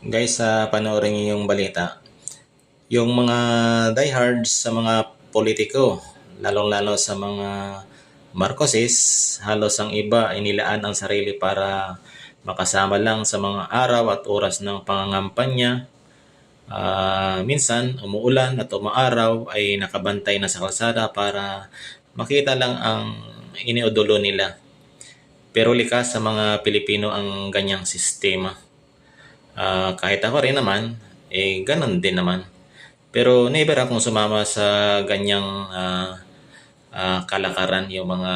Guys, panoorin niyo yung balita. Yung mga diehards sa mga politiko, lalong-lalo sa mga Marcoses, halos ang iba ay nilaan ang sarili para makasama lang sa mga araw at oras ng pangangampanya. Minsan, umuulan at umaaraw ay nakabantay na sa kalsada para makita lang ang iniudulo nila. Pero likas sa mga Pilipino ang ganyang sistema. Kahit ako rin naman, ganun din naman. Pero never akong sumama sa ganyang kalakaran, yung mga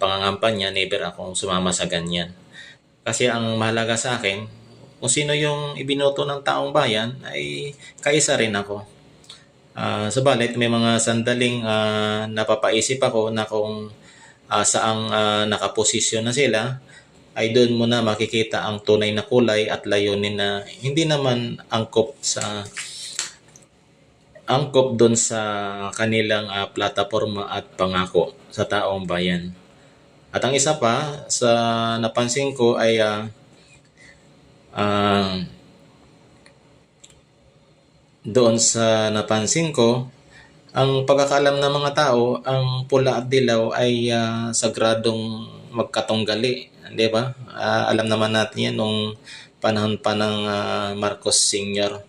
pangangampanya, never akong sumama sa ganyan. Kasi ang mahalaga sa akin, kung sino yung ibinoto ng taong bayan, ay kaisa rin ako. Subalit may mga sandaling napapaisip ako na kung saang nakaposisyon na sila, ay doon mo na makikita ang tunay na kulay at layunin na hindi naman angkop doon sa kanilang plataforma at pangako sa taong bayan. At ang isa pa sa napansin ko ay ang pagkakalam ng mga tao, ang pula at dilaw ay sagradong magkatunggali, di ba? Alam naman natin yan nung panahon pa ng Marcos Sr.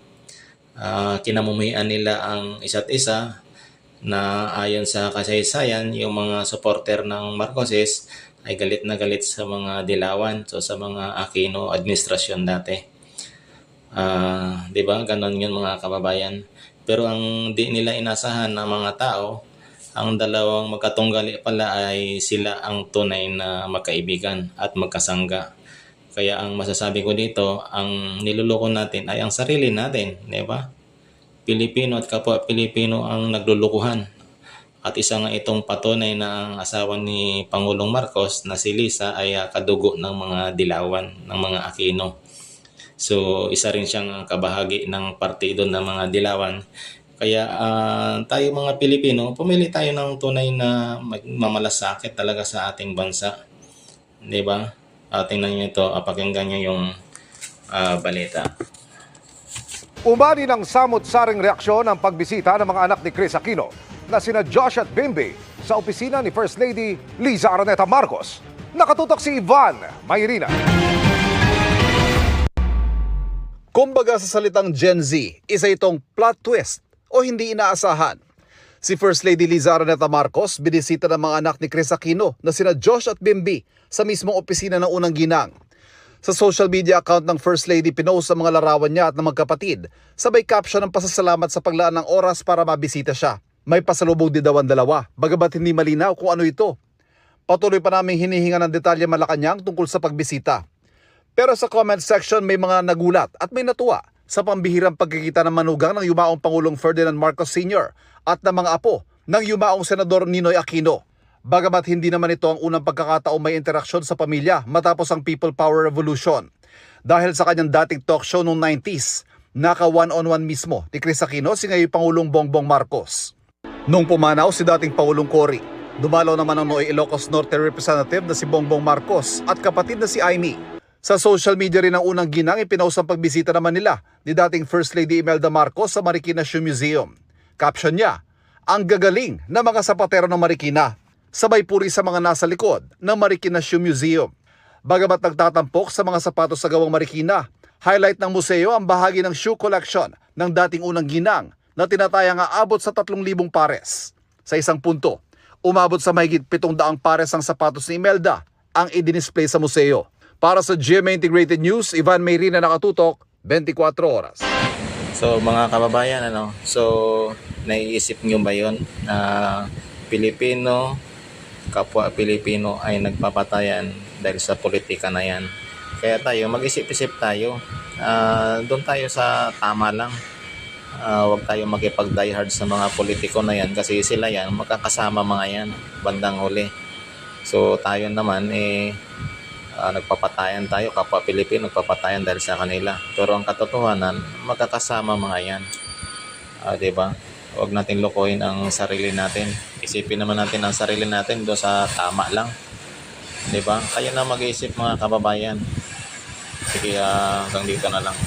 Kinamumuhian nila ang isa't isa na ayon sa kasaysayan, yung mga supporter ng Marcoses ay galit na galit sa mga dilawan, so sa mga Aquino administrasyon dati. Di ba? Ganon yun mga kababayan. Pero ang di nila inasahan ng mga tao, ang dalawang magkatunggali pala ay sila ang tunay na magkaibigan at magkasangga. Kaya ang masasabi ko dito, ang niluloko natin ay ang sarili natin, di ba? Pilipino at kapwa Pilipino ang naglulukuhan. At isa nga itong patunay na ang asawa ni Pangulong Marcos na si Lisa ay kadugo ng mga dilawan, ng mga Aquino. So isa rin siyang kabahagi ng partido ng mga dilawan. Kaya tayo mga Pilipino, pumili tayo ng tunay na mamalasakit talaga sa ating bansa. Di ba? Tingnan nyo ito, pakinggan nyo yung balita. Umani ng samot-saring reaksyon ang pagbisita ng mga anak ni Chris Aquino na sina Josh at Bimby sa opisina ni First Lady Liza Araneta Marcos. Nakatutok si Ivan Mayrina. Kumbaga sa salitang Gen Z, isa itong plot twist o hindi inaasahan. Si First Lady Liza Araneta Marcos binisita ng mga anak ni Chris Aquino na sina Josh at Bimby sa mismong opisina ng unang ginang. Sa social media account ng First Lady, pinost ang mga larawan niya at ng magkapatid, sabay caption ng pasasalamat sa paglaan ng oras para mabisita siya. May pasalubong din daw ang dalawa, bagamat hindi malinaw kung ano ito. Patuloy pa naming hinihinga ng detalye Malacanang tungkol sa pagbisita. Pero sa comment section may mga nagulat at may natuwa sa pambihirang pagkikita ng manugang ng yumaong Pangulong Ferdinand Marcos Sr. at ng mga apo ng yumaong Senador Ninoy Aquino. Bagamat hindi naman ito ang unang pagkakataong may interaksyon sa pamilya matapos ang People Power Revolution. Dahil sa kanyang dating talk show noong 90s, naka one-on-one mismo ni Chris Aquino si ngayon Pangulong Bongbong Marcos. Nung pumanaw si dating Pangulong Cory, dumalaw naman ang Nooy Ilocos Norte representative na si Bongbong Marcos at kapatid na si Aimee. Sa social media rin ng unang ginang ipinost ang pagbisita naman nila ni dating First Lady Imelda Marcos sa Marikina Shoe Museum. Caption niya, ang gagaling na mga sapatero ng Marikina. Sabay puri sa mga nasa likod ng Marikina Shoe Museum. Bagamat nagtatampok sa mga sapatos sa gawang Marikina, highlight ng museo ang bahagi ng shoe collection ng dating unang ginang na tinatayang aabot sa 3,000 pares. Sa isang punto, umabot sa mahigit 700 pares ang sapatos ni Imelda ang i-display sa museo. Para sa GMA Integrated News, Ivan Mayrina, nakatutok, 24 oras. So mga kababayan, naiisip nyo ba yun na Pilipino, kapwa Pilipino ay nagpapatayan dahil sa politika na yan? Kaya tayo, mag-isip-isip tayo. Doon tayo sa tama lang. Huwag tayo makipag-diehard sa mga politiko na yan kasi sila yan, magkakasama mga yan, bandang huli. So tayo naman, nagpapatayan tayo, kapwa Pilipino, nagpapatayan dahil sa kanila. Pero ang katotohanan, magkakasama mga yan. Diba? Huwag natin lokohin ang sarili natin. Isipin naman natin ang sarili natin doon sa tama lang. Diba? Kayo na mag-iisip mga kababayan. Sige, hanggang dito na lang.